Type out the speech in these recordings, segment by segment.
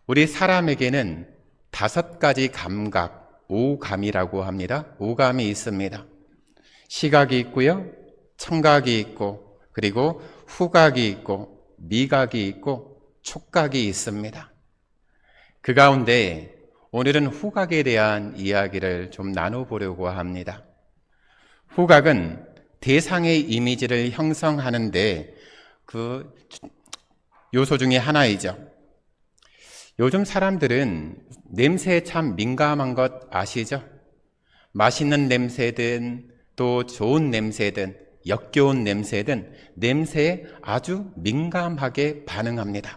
우리 사람에게는 5가지 감각, 오감이라고 합니다. 오감이 있습니다. 시각이 있고요, 청각이 있고, 그리고 후각이 있고, 미각이 있고, 촉각이 있습니다. 그 가운데 오늘은 후각에 대한 이야기를 좀 나눠보려고 합니다. 후각은 대상의 이미지를 형성하는데 그 요소 중에 하나이죠. 요즘 사람들은 냄새에 참 민감한 것 아시죠? 맛있는 냄새든 또 좋은 냄새든 역겨운 냄새든 냄새에 아주 민감하게 반응합니다.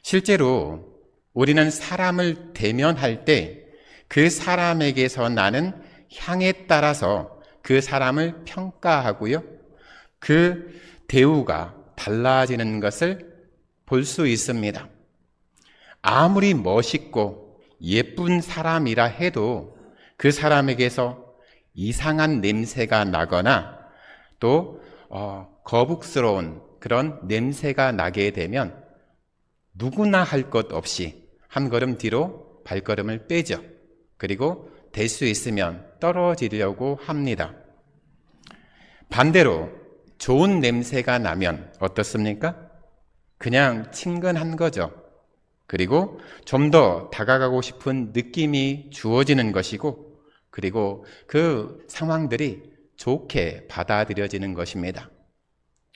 실제로 우리는 사람을 대면할 때 그 사람에게서 나는 향에 따라서 그 사람을 평가하고요, 그 대우가 달라지는 것을 볼 수 있습니다. 아무리 멋있고 예쁜 사람이라 해도 그 사람에게서 이상한 냄새가 나거나 또 거북스러운 그런 냄새가 나게 되면 누구나 할 것 없이 한 걸음 뒤로 발걸음을 빼죠. 그리고 될 수 있으면 떨어지려고 합니다. 반대로 좋은 냄새가 나면 어떻습니까? 그냥 친근한 거죠. 그리고 좀 더 다가가고 싶은 느낌이 주어지는 것이고, 그리고 그 상황들이 좋게 받아들여지는 것입니다.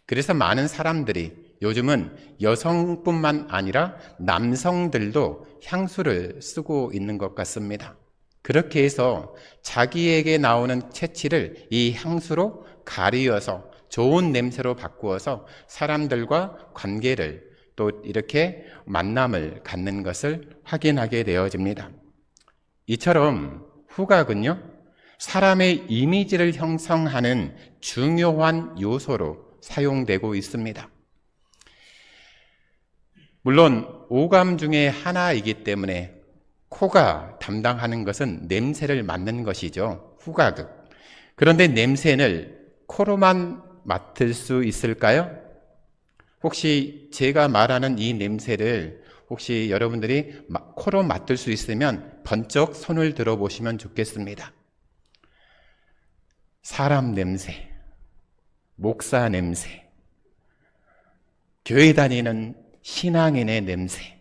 그래서 많은 사람들이 요즘은 여성뿐만 아니라 남성들도 향수를 쓰고 있는 것 같습니다. 그렇게 해서 자기에게 나오는 체취를 이 향수로 가리어서 좋은 냄새로 바꾸어서 사람들과 관계를 또 이렇게 만남을 갖는 것을 확인하게 되어집니다. 이처럼 후각은요, 사람의 이미지를 형성하는 중요한 요소로 사용되고 있습니다. 물론 오감 중에 하나이기 때문에 코가 담당하는 것은 냄새를 맡는 것이죠. 후각은. 그런데 냄새를 코로만 맡을 수 있을까요? 혹시 제가 말하는 이 냄새를 혹시 여러분들이 코로 맡을 수 있으면 번쩍 손을 들어보시면 좋겠습니다. 사람 냄새, 목사 냄새, 교회 다니는 신앙인의 냄새,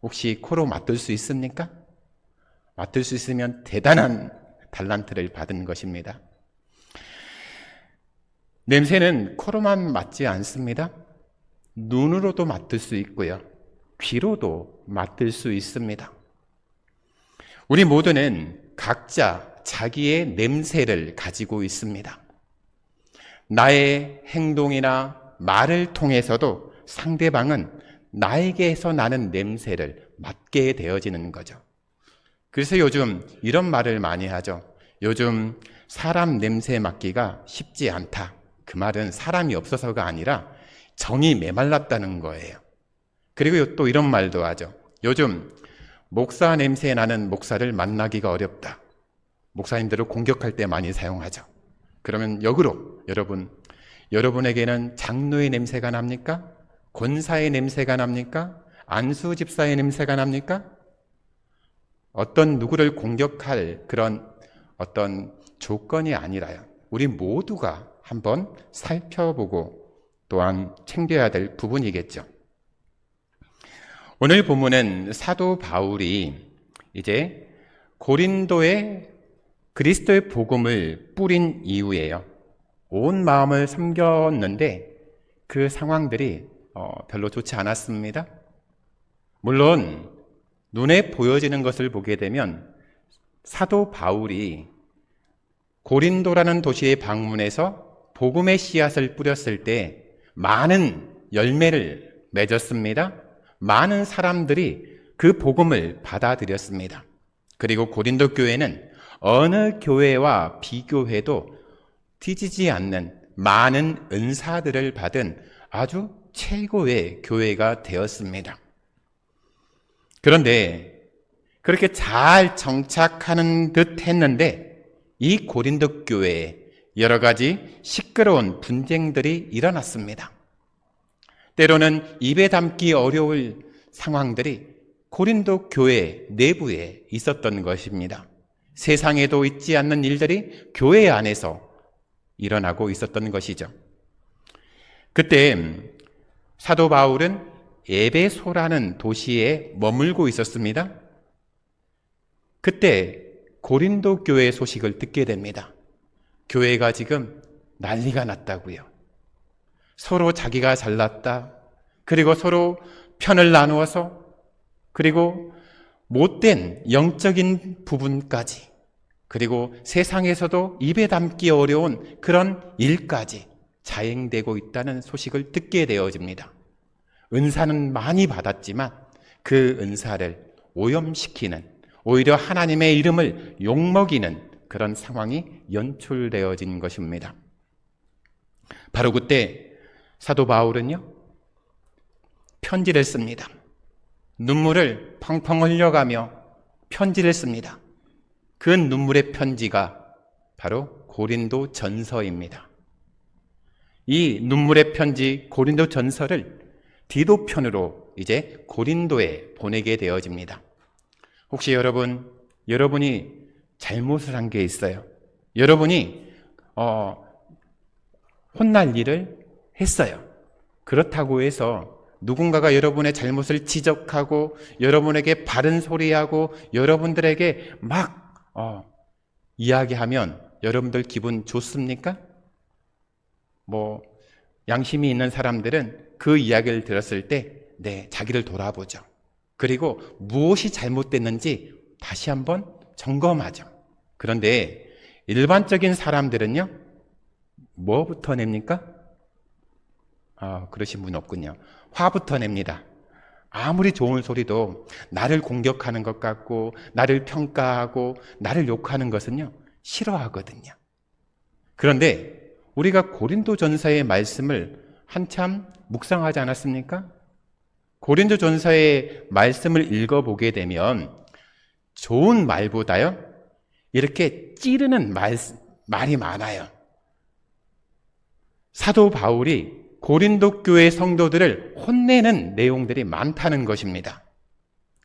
혹시 코로 맡을 수 있습니까? 맡을 수 있으면 대단한 달란트를 받은 것입니다. 냄새는 코로만 맡지 않습니다. 눈으로도 맡을 수 있고요, 귀로도 맡을 수 있습니다. 우리 모두는 각자 자기의 냄새를 가지고 있습니다. 나의 행동이나 말을 통해서도 상대방은 나에게서 나는 냄새를 맡게 되어지는 거죠. 그래서 요즘 이런 말을 많이 하죠. 요즘 사람 냄새 맡기가 쉽지 않다. 그 말은 사람이 없어서가 아니라 정이 메말랐다는 거예요. 그리고 또 이런 말도 하죠. 요즘 목사 냄새 나는 목사를 만나기가 어렵다. 목사님들을 공격할 때 많이 사용하죠. 그러면 역으로 여러분에게는 장로의 냄새가 납니까? 권사의 냄새가 납니까? 안수 집사의 냄새가 납니까? 어떤 누구를 공격할 그런 어떤 조건이 아니라요, 우리 모두가 한번 살펴보고 또한 챙겨야 될 부분이겠죠. 오늘 본문은 사도 바울이 이제 고린도에 그리스도의 복음을 뿌린 이후에요, 온 마음을 섬겼는데 그 상황들이 별로 좋지 않았습니다. 물론 눈에 보여지는 것을 보게 되면 사도 바울이 고린도라는 도시에 방문해서 복음의 씨앗을 뿌렸을 때 많은 열매를 맺었습니다. 많은 사람들이 그 복음을 받아들였습니다. 그리고 고린도 교회는 어느 교회와 비교해도 뒤지지 않는 많은 은사들을 받은 아주 최고의 교회가 되었습니다. 그런데 그렇게 잘 정착하는 듯 했는데 이 고린도 교회에 여러 가지 시끄러운 분쟁들이 일어났습니다. 때로는 입에 담기 어려울 상황들이 고린도 교회 내부에 있었던 것입니다. 세상에도 있지 않는 일들이 교회 안에서 일어나고 있었던 것이죠. 그때 사도 바울은 에베소라는 도시에 머물고 있었습니다. 그때 고린도 교회 소식을 듣게 됩니다. 교회가 지금 난리가 났다고요. 서로 자기가 잘났다. 그리고 서로 편을 나누어서, 그리고 못된 영적인 부분까지, 그리고 세상에서도 입에 담기 어려운 그런 일까지 자행되고 있다는 소식을 듣게 되어집니다. 은사는 많이 받았지만 그 은사를 오염시키는, 오히려 하나님의 이름을 욕먹이는 그런 상황이 연출되어진 것입니다. 바로 그때 사도 바울은요, 편지를 씁니다. 눈물을 펑펑 흘려가며 편지를 씁니다. 그 눈물의 편지가 바로 고린도 전서입니다. 이 눈물의 편지 고린도 전서를 디도편으로 이제 고린도에 보내게 되어집니다. 혹시 여러분이 잘못을 한 게 있어요. 여러분이 혼날 일을 했어요. 그렇다고 해서 누군가가 여러분의 잘못을 지적하고 여러분에게 바른 소리하고 여러분들에게 막 이야기하면 여러분들 기분 좋습니까? 양심이 있는 사람들은 그 이야기를 들었을 때 자기를 돌아보죠. 그리고 무엇이 잘못됐는지 다시 한번 점검하죠. 그런데 일반적인 사람들은요, 뭐부터 냅니까? 그러신 분 없군요. 화부터 냅니다. 아무리 좋은 소리도 나를 공격하는 것 같고 나를 평가하고 나를 욕하는 것은요, 싫어하거든요. 그런데 우리가 고린도전서의 말씀을 한참 묵상하지 않았습니까? 고린도전서의 말씀을 읽어보게 되면 좋은 말보다요, 이렇게 찌르는 말이 많아요. 사도 바울이 고린도 교회 성도들을 혼내는 내용들이 많다는 것입니다.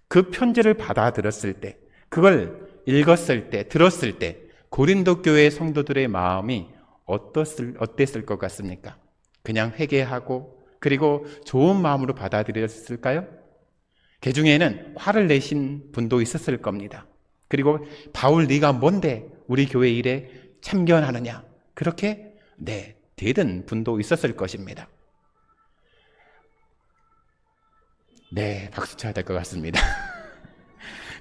그 편지를 받아들었을 때, 그걸 읽었을 때, 들었을 때 고린도 교회 성도들의 마음이 어땠을 것 같습니까? 그냥 회개하고 그리고 좋은 마음으로 받아들였을까요? 그 중에는 화를 내신 분도 있었을 겁니다. 그리고 바울, 네가 뭔데 우리 교회 일에 참견하느냐, 그렇게 대든 분도 있었을 것입니다. 박수 쳐야 될 것 같습니다.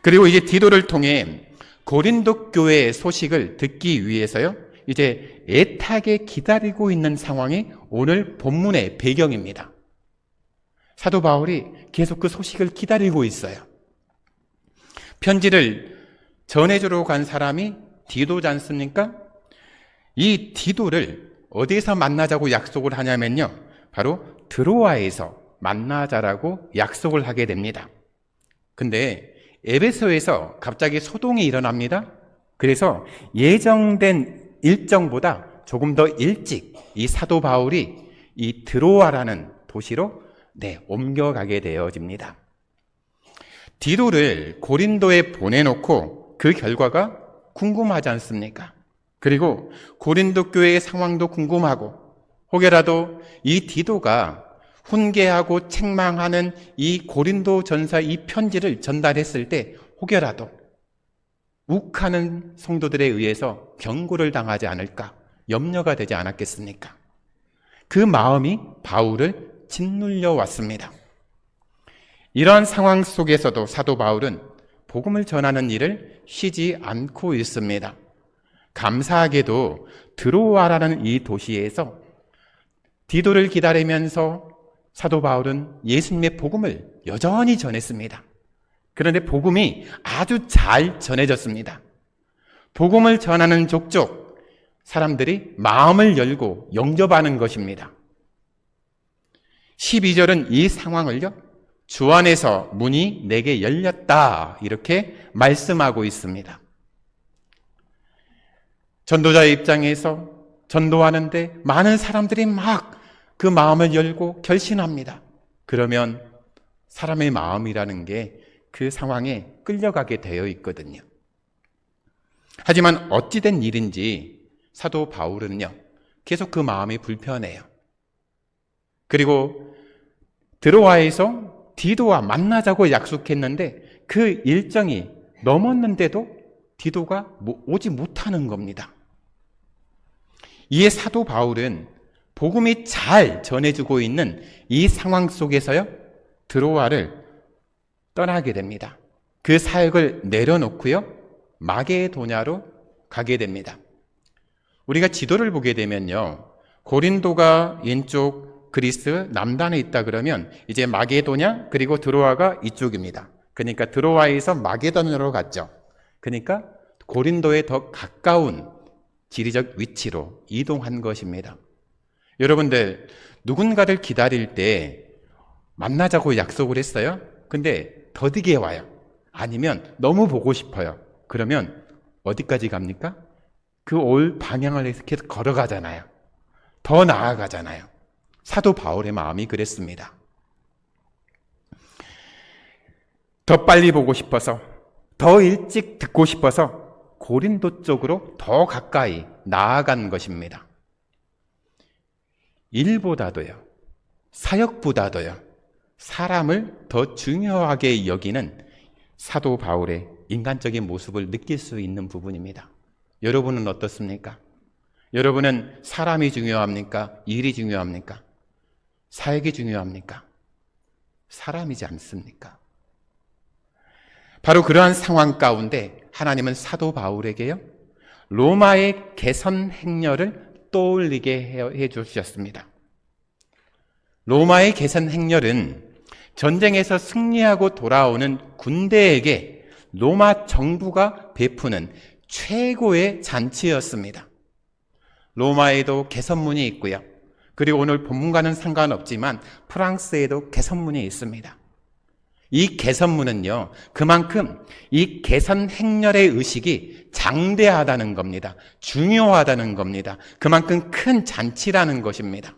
그리고 이제 디도를 통해 고린도 교회의 소식을 듣기 위해서요, 이제 애타게 기다리고 있는 상황이 오늘 본문의 배경입니다. 사도 바울이 계속 그 소식을 기다리고 있어요. 편지를 전해주러 간 사람이 디도지 않습니까? 이 디도를 어디서 만나자고 약속을 하냐면요, 바로 드로아에서 만나자라고 약속을 하게 됩니다. 근데 에베소에서 갑자기 소동이 일어납니다. 그래서 예정된 일정보다 조금 더 일찍 이 사도 바울이 이 드로아라는 도시로 옮겨가게 되어집니다. 디도를 고린도에 보내놓고 그 결과가 궁금하지 않습니까? 그리고 고린도 교회의 상황도 궁금하고, 혹여라도 이 디도가 훈계하고 책망하는 이 고린도 전서 이 편지를 전달했을 때 혹여라도 욱하는 성도들에 의해서 경고를 당하지 않을까 염려가 되지 않았겠습니까? 그 마음이 바울을 짓눌려 왔습니다. 이러한 상황 속에서도 사도 바울은 복음을 전하는 일을 쉬지 않고 있습니다. 감사하게도 드로아라는 이 도시에서 디도를 기다리면서 사도 바울은 예수님의 복음을 여전히 전했습니다. 그런데 복음이 아주 잘 전해졌습니다. 복음을 전하는 족족 사람들이 마음을 열고 영접하는 것입니다. 12절은 이 상황을요, 주 안에서 문이 내게 열렸다, 이렇게 말씀하고 있습니다. 전도자의 입장에서 전도하는데 많은 사람들이 막 그 마음을 열고 결신합니다. 그러면 사람의 마음이라는 게 그 상황에 끌려가게 되어 있거든요. 하지만 어찌된 일인지 사도 바울은요, 계속 그 마음이 불편해요. 그리고 드로아에서 디도와 만나자고 약속했는데 그 일정이 넘었는데도 디도가 오지 못하는 겁니다. 이에 사도 바울은 복음이 잘 전해지고 있는 이 상황 속에서요, 드로아를 떠나게 됩니다. 그 사역을 내려놓고요, 마게도냐로 가게 됩니다. 우리가 지도를 보게 되면요, 고린도가 왼쪽 그리스 남단에 있다 그러면 이제 마게도냐 그리고 드로아가 이쪽입니다. 그러니까 드로아에서 마게도냐로 갔죠. 그러니까 고린도에 더 가까운 지리적 위치로 이동한 것입니다. 여러분들, 누군가를 기다릴 때 만나자고 약속을 했어요. 근데 더디게 와요. 아니면 너무 보고 싶어요. 그러면 어디까지 갑니까? 그 올 방향을 계속 걸어가잖아요. 더 나아가잖아요. 사도 바울의 마음이 그랬습니다. 더 빨리 보고 싶어서, 더 일찍 듣고 싶어서 고린도 쪽으로 더 가까이 나아간 것입니다. 일보다도요, 사역보다도요, 사람을 더 중요하게 여기는 사도 바울의 인간적인 모습을 느낄 수 있는 부분입니다. 여러분은 어떻습니까? 여러분은 사람이 중요합니까? 일이 중요합니까? 사역이 중요합니까? 사람이지 않습니까? 바로 그러한 상황 가운데 하나님은 사도 바울에게요, 로마의 개선 행렬을 떠올리게 해 주셨습니다. 로마의 개선 행렬은 전쟁에서 승리하고 돌아오는 군대에게 로마 정부가 베푸는 최고의 잔치였습니다. 로마에도 개선문이 있고요. 그리고 오늘 본문과는 상관없지만 프랑스에도 개선문이 있습니다. 이 개선문은요, 그만큼 이 개선 행렬의 의식이 장대하다는 겁니다. 중요하다는 겁니다. 그만큼 큰 잔치라는 것입니다.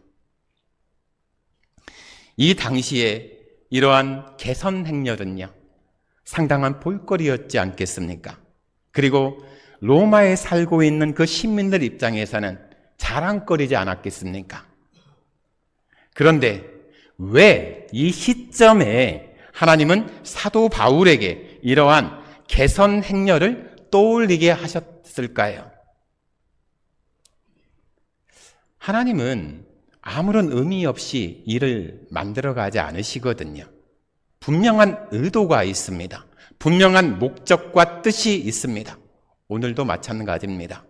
이 당시에 이러한 개선 행렬은요, 상당한 볼거리였지 않겠습니까? 그리고 로마에 살고 있는 그 시민들 입장에서는 자랑거리지 않았겠습니까? 그런데 왜 이 시점에 하나님은 사도 바울에게 이러한 개선 행렬을 떠올리게 하셨을까요? 하나님은 아무런 의미 없이 일을 만들어가지 않으시거든요. 분명한 의도가 있습니다. 분명한 목적과 뜻이 있습니다. 오늘도 마찬가지입니다.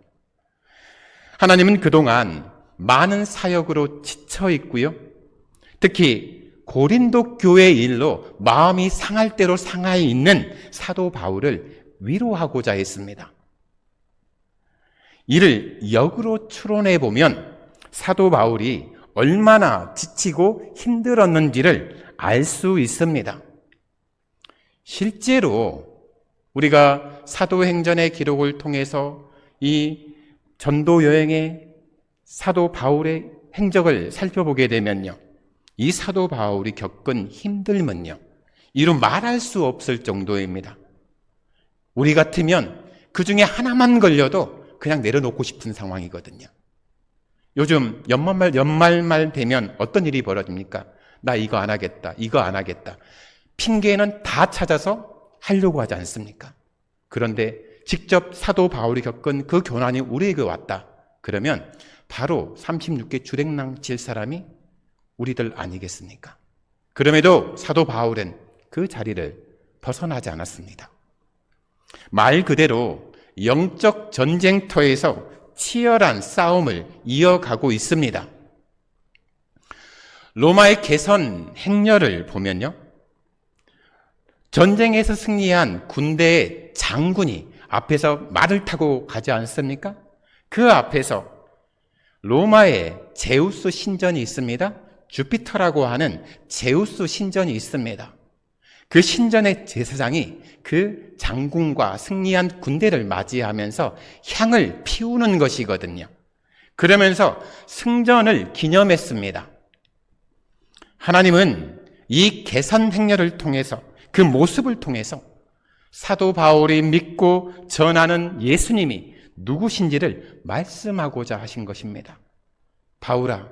하나님은 그동안 많은 사역으로 지쳐 있고요. 특히 고린도 교회 일로 마음이 상할 대로 상하 있는 사도 바울을 위로하고자 했습니다. 이를 역으로 추론해 보면 사도 바울이 얼마나 지치고 힘들었는지를 알 수 있습니다. 실제로 우리가 사도행전의 기록을 통해서 이 전도 여행의 사도 바울의 행적을 살펴보게 되면요, 이 사도 바울이 겪은 힘듦은요, 이루 말할 수 없을 정도입니다. 우리 같으면 그 중에 하나만 걸려도 그냥 내려놓고 싶은 상황이거든요. 요즘 연말말 되면 어떤 일이 벌어집니까? 나 이거 안 하겠다, 이거 안 하겠다. 핑계는 다 찾아서 하려고 하지 않습니까? 그런데 직접 사도 바울이 겪은 그 고난이 우리에게 왔다. 그러면 바로 36개 주랭랑 칠 사람이 우리들 아니겠습니까? 그럼에도 사도 바울은 그 자리를 벗어나지 않았습니다. 말 그대로 영적 전쟁터에서 치열한 싸움을 이어가고 있습니다. 로마의 개선 행렬을 보면요, 전쟁에서 승리한 군대의 장군이 앞에서 말을 타고 가지 않습니까? 그 앞에서 로마의 제우스 신전이 있습니다. 주피터라고 하는 제우스 신전이 있습니다. 그 신전의 제사장이 그 장군과 승리한 군대를 맞이하면서 향을 피우는 것이거든요. 그러면서 승전을 기념했습니다. 하나님은 이 개선 행렬을 통해서, 그 모습을 통해서 사도 바울이 믿고 전하는 예수님이 누구신지를 말씀하고자 하신 것입니다. 바울아,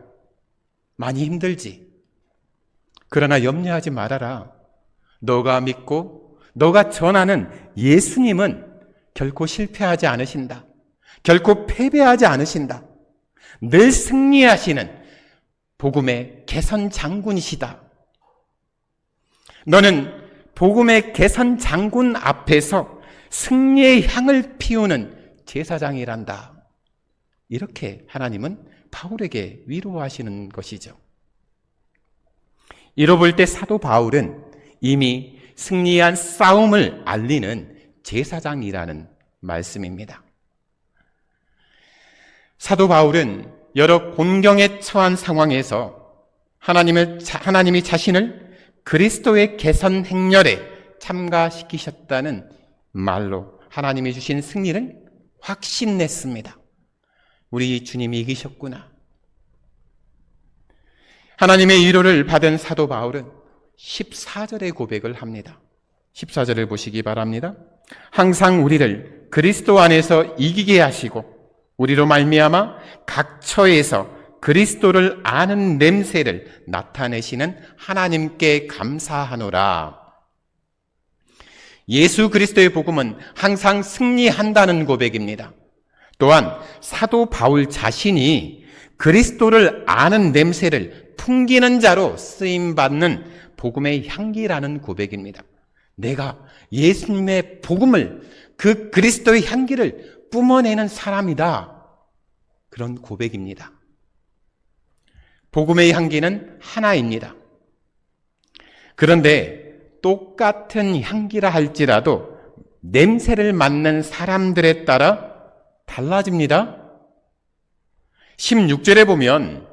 많이 힘들지? 그러나 염려하지 말아라. 너가 믿고 너가 전하는 예수님은 결코 실패하지 않으신다. 결코 패배하지 않으신다. 늘 승리하시는 복음의 개선 장군이시다. 너는 복음의 개선 장군 앞에서 승리의 향을 피우는 제사장이란다. 이렇게 하나님은 바울에게 위로하시는 것이죠. 이로 볼 때 사도 바울은 이미 승리한 싸움을 알리는 제사장이라는 말씀입니다. 사도 바울은 여러 곤경에 처한 상황에서 하나님이 자신을 그리스도의 개선 행렬에 참가시키셨다는 말로 하나님이 주신 승리를 확신냈습니다. 우리 주님이 이기셨구나. 하나님의 위로를 받은 사도 바울은 14절의 고백을 합니다. 14절을 보시기 바랍니다. 항상 우리를 그리스도 안에서 이기게 하시고 우리로 말미암아 각 처에서 그리스도를 아는 냄새를 나타내시는 하나님께 감사하노라. 예수 그리스도의 복음은 항상 승리한다는 고백입니다. 또한 사도 바울 자신이 그리스도를 아는 냄새를 풍기는 자로 쓰임받는 복음의 향기라는 고백입니다. 내가 예수님의 복음을, 그 그리스도의 향기를 뿜어내는 사람이다. 그런 고백입니다. 복음의 향기는 하나입니다. 그런데 똑같은 향기라 할지라도 냄새를 맡는 사람들에 따라 달라집니다. 16절에 보면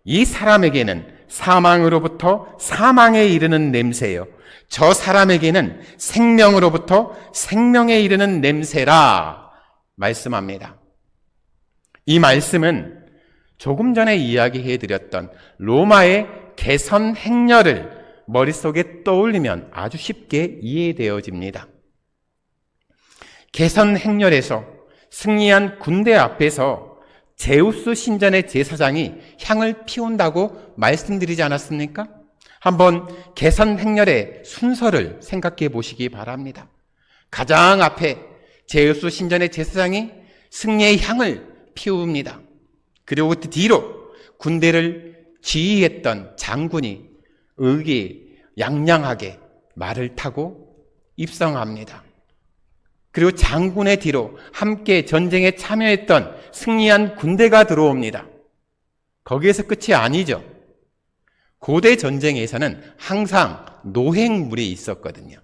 이 사람에게는 사망으로부터 사망에 이르는 냄새요, 저 사람에게는 생명으로부터 생명에 이르는 냄새라 말씀합니다. 이 말씀은 조금 전에 이야기해드렸던 로마의 개선 행렬을 머릿속에 떠올리면 아주 쉽게 이해되어집니다. 개선 행렬에서 승리한 군대 앞에서 제우스 신전의 제사장이 향을 피운다고 말씀드리지 않았습니까? 한번 개선 행렬의 순서를 생각해 보시기 바랍니다. 가장 앞에 제우스 신전의 제사장이 승리의 향을 피웁니다. 그리고 그 뒤로 군대를 지휘했던 장군이 의기양양하게 말을 타고 입성합니다. 그리고 장군의 뒤로 함께 전쟁에 참여했던 승리한 군대가 들어옵니다. 거기에서 끝이 아니죠. 고대 전쟁에서는 항상 노획물이 있었거든요.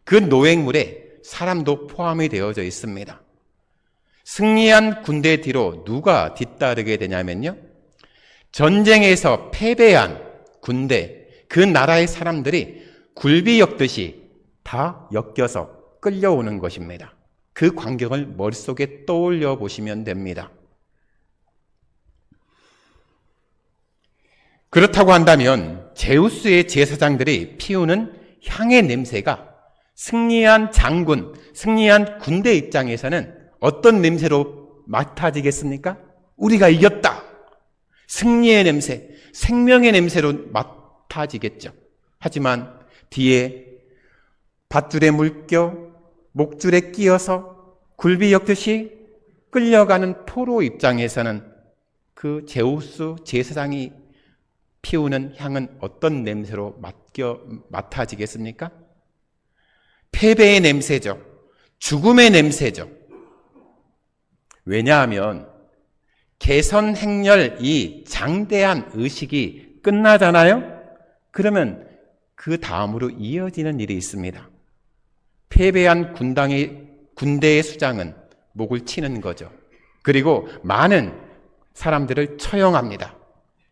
그 노획물에 사람도 포함이 되어져 있습니다. 승리한 군대 뒤로 누가 뒤따르게 되냐면요, 전쟁에서 패배한 군대, 그 나라의 사람들이 굴비 엮듯이 다 엮여서 끌려오는 것입니다. 그 광경을 머릿속에 떠올려 보시면 됩니다. 그렇다고 한다면 제우스의 제사장들이 피우는 향의 냄새가 승리한 장군, 승리한 군대 입장에서는 어떤 냄새로 맡아지겠습니까? 우리가 이겼다. 승리의 냄새, 생명의 냄새로 맡아지겠죠. 하지만 뒤에 밧줄에 물겨 목줄에 끼어서 굴비 엮듯이 끌려가는 포로 입장에서는 그 제우스 제사장이 피우는 향은 어떤 냄새로 맡아지겠습니까? 패배의 냄새죠. 죽음의 냄새죠. 왜냐하면 개선 행렬 이 장대한 의식이 끝나잖아요? 그러면 그 다음으로 이어지는 일이 있습니다. 패배한 군대의 수장은 목을 치는 거죠. 그리고 많은 사람들을 처형합니다.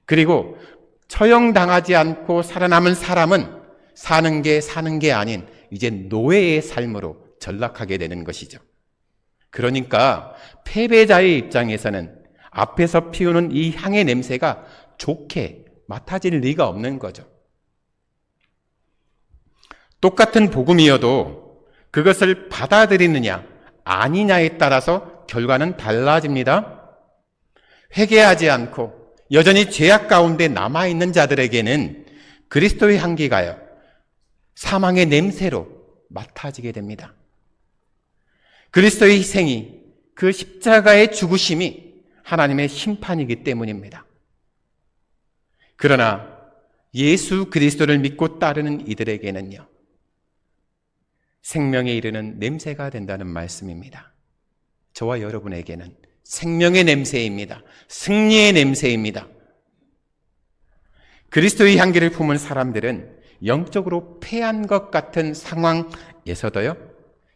그리고 처형당하지 않고 살아남은 사람은 사는 게 아닌 이제 노예의 삶으로 전락하게 되는 것이죠. 그러니까 패배자의 입장에서는 앞에서 피우는 이 향의 냄새가 좋게 맡아질 리가 없는 거죠. 똑같은 복음이어도 그것을 받아들이느냐 아니냐에 따라서 결과는 달라집니다. 회개하지 않고 여전히 죄악 가운데 남아있는 자들에게는 그리스도의 향기가요, 사망의 냄새로 맡아지게 됩니다. 그리스도의 희생이, 그 십자가의 죽으심이 하나님의 심판이기 때문입니다. 그러나 예수 그리스도를 믿고 따르는 이들에게는요, 생명에 이르는 냄새가 된다는 말씀입니다. 저와 여러분에게는 생명의 냄새입니다. 승리의 냄새입니다. 그리스도의 향기를 품은 사람들은 영적으로 패한 것 같은 상황에서도요,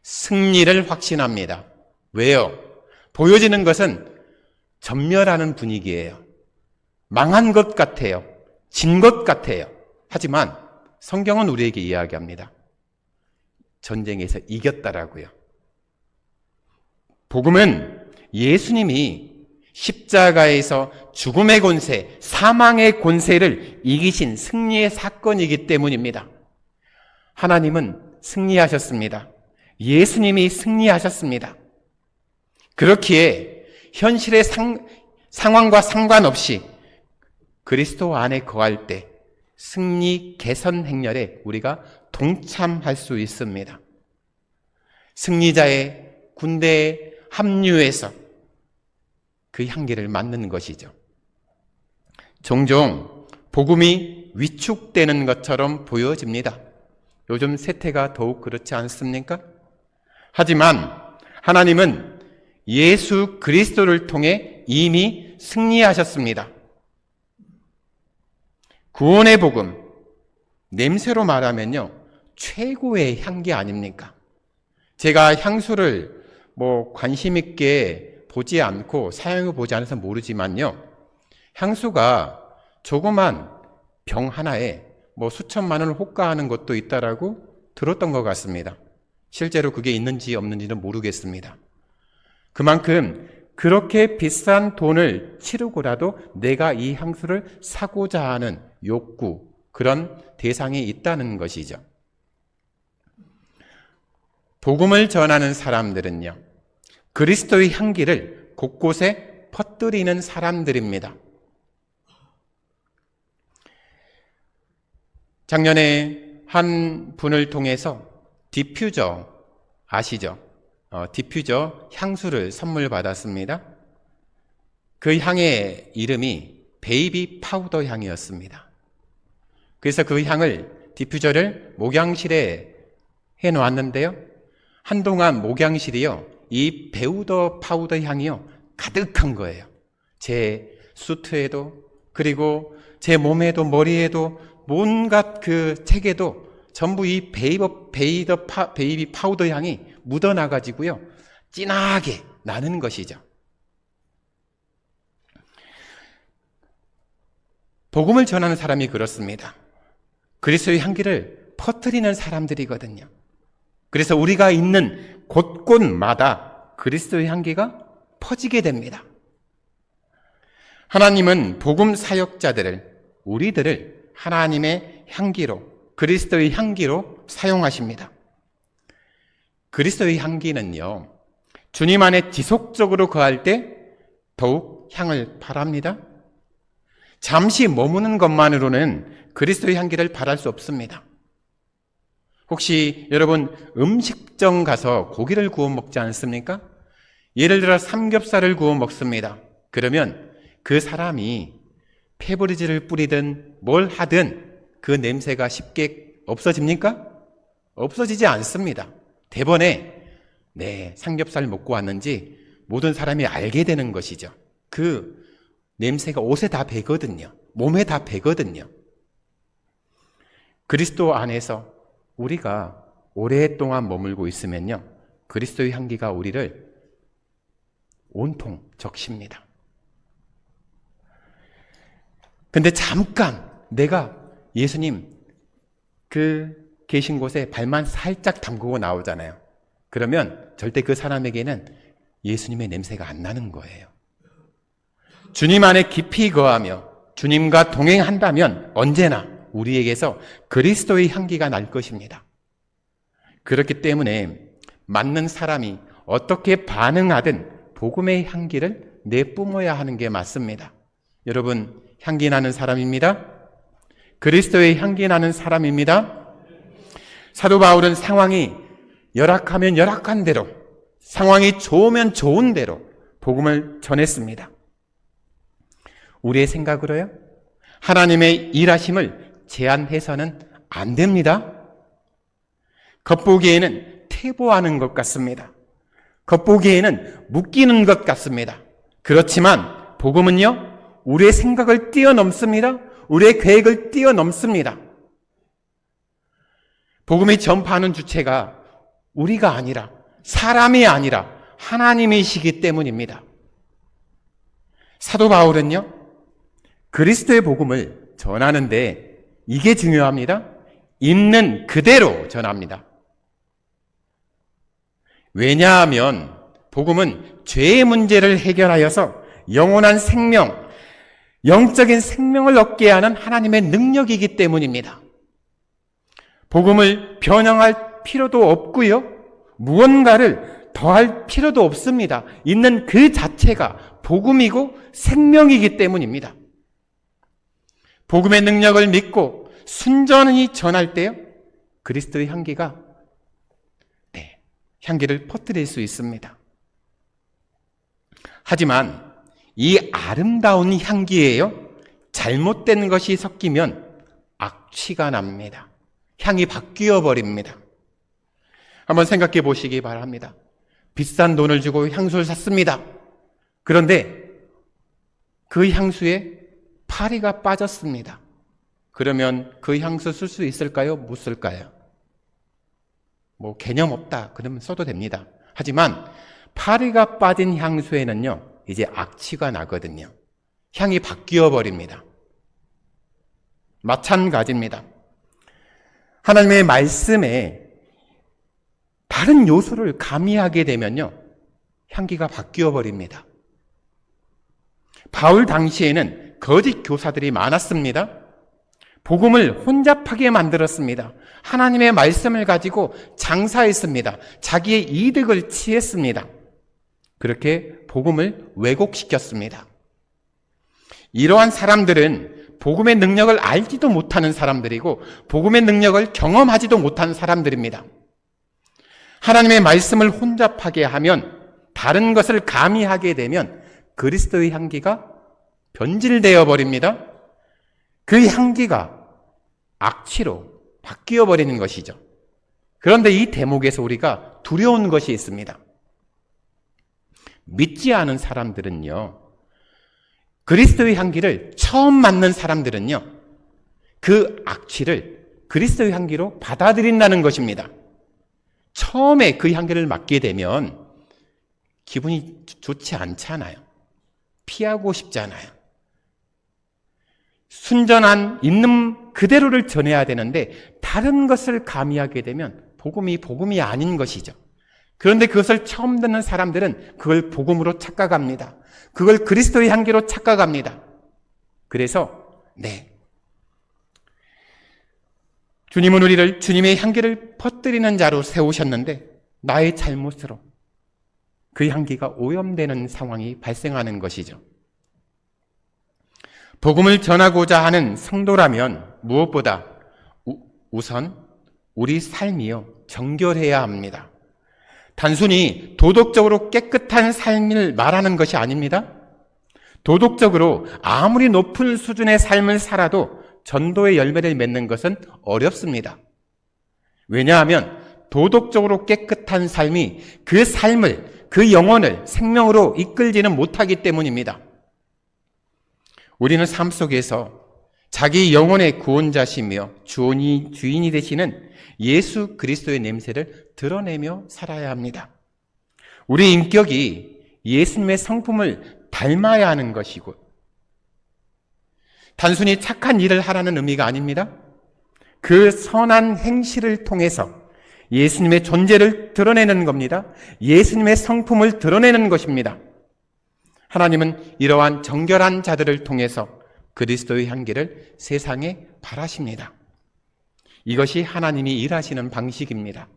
승리를 확신합니다. 왜요? 보여지는 것은 전멸하는 분위기예요. 망한 것 같아요. 진 것 같아요. 하지만 성경은 우리에게 이야기합니다. 전쟁에서 이겼다라고요. 복음은 예수님이 십자가에서 죽음의 권세, 사망의 권세를 이기신 승리의 사건이기 때문입니다. 하나님은 승리하셨습니다. 예수님이 승리하셨습니다. 그렇기에 현실의 상황과 상관없이 그리스도 안에 거할 때 승리 개선 행렬에 우리가 동참할 수 있습니다. 승리자의 군대에 합류해서 그 향기를 맡는 것이죠. 종종 복음이 위축되는 것처럼 보여집니다. 요즘 세태가 더욱 그렇지 않습니까? 하지만 하나님은 예수 그리스도를 통해 이미 승리하셨습니다. 구원의 복음, 냄새로 말하면요, 최고의 향기 아닙니까? 제가 향수를 관심 있게 보지 않고 사용해 보지 않아서 모르지만요, 향수가 조그만 병 하나에 수천만 원을 호가하는 것도 있다라고 들었던 것 같습니다. 실제로 그게 있는지 없는지는 모르겠습니다. 그만큼 그렇게 비싼 돈을 치르고라도 내가 이 향수를 사고자 하는 욕구, 그런 대상이 있다는 것이죠. 복음을 전하는 사람들은요, 그리스도의 향기를 곳곳에 퍼뜨리는 사람들입니다. 작년에 한 분을 통해서 디퓨저 아시죠? 디퓨저 향수를 선물 받았습니다. 그 향의 이름이 베이비 파우더 향이었습니다. 그래서 그 향을, 디퓨저를 목양실에 해놓았는데요, 한동안 목양실이요, 이 베우더 파우더 향이요, 가득한 거예요. 제 수트에도, 그리고 제 몸에도, 머리에도, 온갖 그 책에도 전부 이 베이비 파우더 향이 묻어나가지고요, 진하게 나는 것이죠. 복음을 전하는 사람이 그렇습니다. 그리스도의 향기를 퍼뜨리는 사람들이거든요. 그래서 우리가 있는 곳곳마다 그리스도의 향기가 퍼지게 됩니다. 하나님은 복음 사역자들을, 우리들을 하나님의 향기로, 그리스도의 향기로 사용하십니다. 그리스도의 향기는요, 주님 안에 지속적으로 거할 때 더욱 향을 발합니다. 잠시 머무는 것만으로는 그리스도의 향기를 발할 수 없습니다. 혹시 여러분 음식점 가서 고기를 구워 먹지 않습니까? 예를 들어 삼겹살을 구워 먹습니다. 그러면 그 사람이 페브리즈를 뿌리든 뭘 하든 그 냄새가 쉽게 없어집니까? 없어지지 않습니다. 대번에 삼겹살 먹고 왔는지 모든 사람이 알게 되는 것이죠. 그 냄새가 옷에 다 배거든요. 몸에 다 배거든요. 그리스도 안에서 우리가 오랫동안 머물고 있으면요, 그리스도의 향기가 우리를 온통 적십니다. 근데 잠깐 내가 예수님 그 계신 곳에 발만 살짝 담그고 나오잖아요. 그러면 절대 그 사람에게는 예수님의 냄새가 안 나는 거예요. 주님 안에 깊이 거하며 주님과 동행한다면 언제나 우리에게서 그리스도의 향기가 날 것입니다. 그렇기 때문에 맞는 사람이 어떻게 반응하든 복음의 향기를 내뿜어야 하는 게 맞습니다. 여러분, 향기 나는 사람입니다. 그리스도의 향기 나는 사람입니다. 사도 바울은 상황이 열악하면 열악한 대로, 상황이 좋으면 좋은 대로 복음을 전했습니다. 우리의 생각으로요, 하나님의 일하심을 제한해서는 안 됩니다. 겉보기에는 퇴보하는 것 같습니다. 겉보기에는 묶이는 것 같습니다. 그렇지만 복음은요, 우리의 생각을 뛰어넘습니다. 우리의 계획을 뛰어넘습니다. 복음이 전파하는 주체가 우리가 아니라, 사람이 아니라 하나님이시기 때문입니다. 사도 바울은요, 그리스도의 복음을 전하는데 이게 중요합니다. 있는 그대로 전합니다. 왜냐하면 복음은 죄의 문제를 해결하여서 영원한 생명, 영적인 생명을 얻게 하는 하나님의 능력이기 때문입니다. 복음을 변형할 필요도 없고요, 무언가를 더할 필요도 없습니다. 있는 그 자체가 복음이고 생명이기 때문입니다. 복음의 능력을 믿고 순전히 전할 때요, 그리스도의 향기가 향기를 퍼뜨릴 수 있습니다. 하지만 이 아름다운 향기에요, 잘못된 것이 섞이면 악취가 납니다. 향이 바뀌어 버립니다. 한번 생각해 보시기 바랍니다. 비싼 돈을 주고 향수를 샀습니다. 그런데 그 향수에 파리가 빠졌습니다. 그러면 그 향수 쓸 수 있을까요? 못 쓸까요? 뭐 개념 없다 그러면 써도 됩니다. 하지만 파리가 빠진 향수에는요, 이제 악취가 나거든요. 향이 바뀌어 버립니다. 마찬가지입니다. 하나님의 말씀에 다른 요소를 가미하게 되면요, 향기가 바뀌어 버립니다. 바울 당시에는 거짓 교사들이 많았습니다. 복음을 혼잡하게 만들었습니다. 하나님의 말씀을 가지고 장사했습니다. 자기의 이득을 취했습니다. 그렇게 복음을 왜곡시켰습니다. 이러한 사람들은 복음의 능력을 알지도 못하는 사람들이고 복음의 능력을 경험하지도 못하는 사람들입니다. 하나님의 말씀을 혼잡하게 하면, 다른 것을 가미하게 되면 그리스도의 향기가 변질되어 버립니다. 그 향기가 악취로 바뀌어 버리는 것이죠. 그런데 이 대목에서 우리가 두려운 것이 있습니다. 믿지 않은 사람들은요, 그리스도의 향기를 처음 맡는 사람들은요, 그 악취를 그리스도의 향기로 받아들인다는 것입니다. 처음에 그 향기를 맡게 되면 기분이 좋지 않잖아요. 피하고 싶잖아요. 순전한 있는 그대로를 전해야 되는데 다른 것을 가미하게 되면 복음이 아닌 것이죠. 그런데 그것을 처음 듣는 사람들은 그걸 복음으로 착각합니다. 그걸 그리스도의 향기로 착각합니다. 그래서 주님은 우리를 주님의 향기를 퍼뜨리는 자로 세우셨는데 나의 잘못으로 그 향기가 오염되는 상황이 발생하는 것이죠. 복음을 전하고자 하는 성도라면 무엇보다 우선 우리 삶이요, 정결해야 합니다. 단순히 도덕적으로 깨끗한 삶을 말하는 것이 아닙니다. 도덕적으로 아무리 높은 수준의 삶을 살아도 전도의 열매를 맺는 것은 어렵습니다. 왜냐하면 도덕적으로 깨끗한 삶이 그 삶을, 그 영혼을 생명으로 이끌지는 못하기 때문입니다. 우리는 삶 속에서 자기 영혼의 구원자시며 주인이 되시는 예수 그리스도의 냄새를 드러내며 살아야 합니다. 우리 인격이 예수님의 성품을 닮아야 하는 것이고, 단순히 착한 일을 하라는 의미가 아닙니다. 그 선한 행실을 통해서 예수님의 존재를 드러내는 겁니다. 예수님의 성품을 드러내는 것입니다. 하나님은 이러한 정결한 자들을 통해서 그리스도의 향기를 세상에 발하십니다. 이것이 하나님이 일하시는 방식입니다.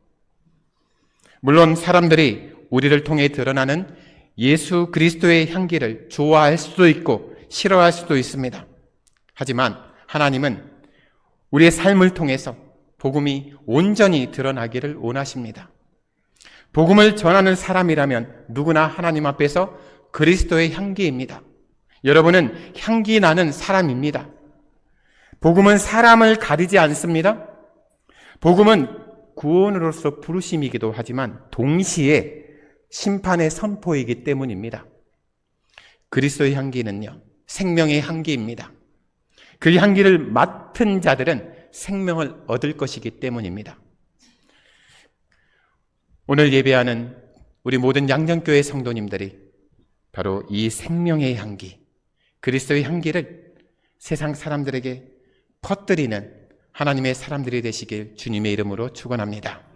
물론 사람들이 우리를 통해 드러나는 예수 그리스도의 향기를 좋아할 수도 있고 싫어할 수도 있습니다. 하지만 하나님은 우리의 삶을 통해서 복음이 온전히 드러나기를 원하십니다. 복음을 전하는 사람이라면 누구나 하나님 앞에서 그리스도의 향기입니다. 여러분은 향기 나는 사람입니다. 복음은 사람을 가리지 않습니다. 복음은 구원으로서 부르심이기도 하지만 동시에 심판의 선포이기 때문입니다. 그리스도의 향기는요, 생명의 향기입니다. 그 향기를 맡은 자들은 생명을 얻을 것이기 때문입니다. 오늘 예배하는 우리 모든 양정교회 성도님들이 바로 이 생명의 향기, 그리스도의 향기를 세상 사람들에게 퍼뜨리는 하나님의 사람들이 되시길 주님의 이름으로 축원합니다.